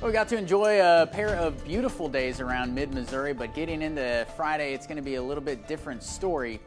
Well, we got to enjoy a pair of beautiful days around mid-Missouri, but getting into Friday, it's going to be a little bit different story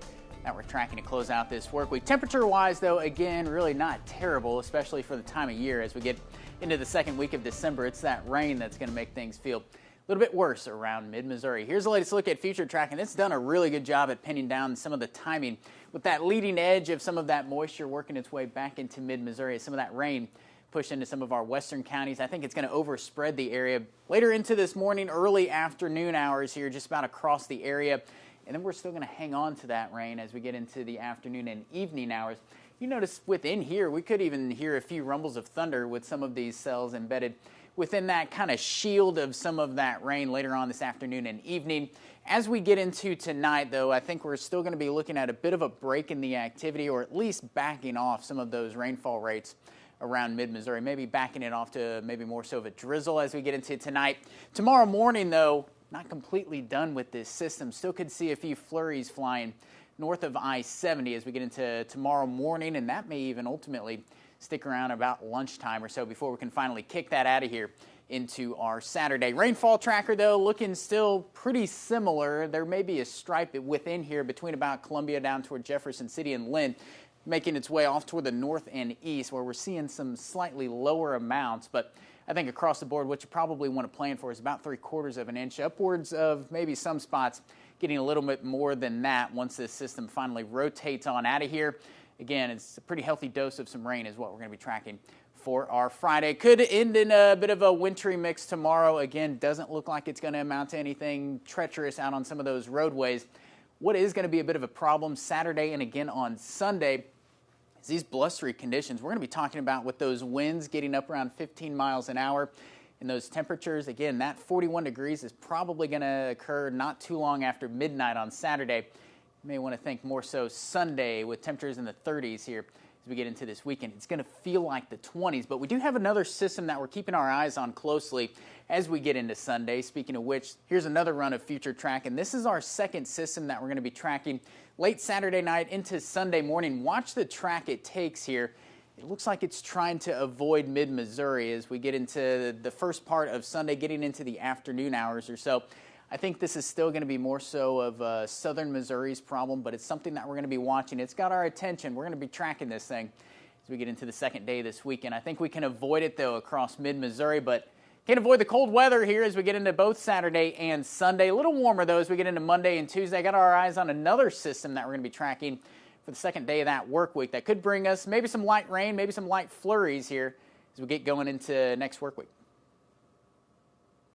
that we're tracking to close out this work week. Temperature-wise, though, again, really not terrible, especially for the time of year. As we get into the second week of December, it's that rain that's going to make things feel a little bit worse around mid-Missouri. Here's the latest look at future tracking. It's done a really good job at pinning down some of the timing with that leading edge of some of that moisture working its way back into mid-Missouri. Some of that rain push into some of our western counties. I think it's going to overspread the area later into this morning, early afternoon hours here, just about across the area. And then we're still going to hang on to that rain as we get into the afternoon and evening hours. You notice within here, we could even hear a few rumbles of thunder with some of these cells embedded within that kind of shield of some of that rain later on this afternoon and evening. As we get into tonight, though, I think we're still going to be looking at a bit of a break in the activity, or at least backing off some of those rainfall rates around mid-Missouri, maybe backing it off to maybe more so of a drizzle as we get into tonight. Tomorrow morning, though, not completely done with this system. Still could see a few flurries flying north of I-70 as we get into tomorrow morning, and that may even ultimately stick around about lunchtime or so before we can finally kick that out of here into our Saturday. Rainfall tracker, though, looking still pretty similar. There may be a stripe within here between about Columbia down toward Jefferson City and Lynn, making its way off toward the north and east, where we're seeing some slightly lower amounts. But I think across the board, what you probably want to plan for is about 3/4 of an inch, upwards of maybe some spots getting a little bit more than that once this system finally rotates on out of here. Again, it's a pretty healthy dose of some rain is what we're going to be tracking for our Friday. Could end in a bit of a wintry mix tomorrow. Again, doesn't look like it's going to amount to anything treacherous out on some of those roadways. What is going to be a bit of a problem Saturday and again on Sunday is these blustery conditions. We're going to be talking about with those winds getting up around 15 miles an hour and those temperatures. Again, that 41 degrees is probably going to occur not too long after midnight on Saturday. You may want to think more so Sunday with temperatures in the 30s here as we get into this weekend. It's going to feel like the 20s, but we do have another system that we're keeping our eyes on closely as we get into Sunday. Speaking of which, here's another run of future track, and this is our second system that we're going to be tracking late Saturday night into Sunday morning. Watch the track it takes here. It looks like it's trying to avoid mid-Missouri as we get into the first part of Sunday, getting into the afternoon hours or so. I think this is still going to be more so of southern Missouri's problem, but it's something that we're going to be watching. It's got our attention. We're going to be tracking this thing as we get into the second day this weekend. I think we can avoid it, though, across mid-Missouri, but can't avoid the cold weather here as we get into both Saturday and Sunday. A little warmer, though, as we get into Monday and Tuesday. Got our eyes on another system that we're going to be tracking for the second day of that work week that could bring us maybe some light rain, maybe some light flurries here as we get going into next work week.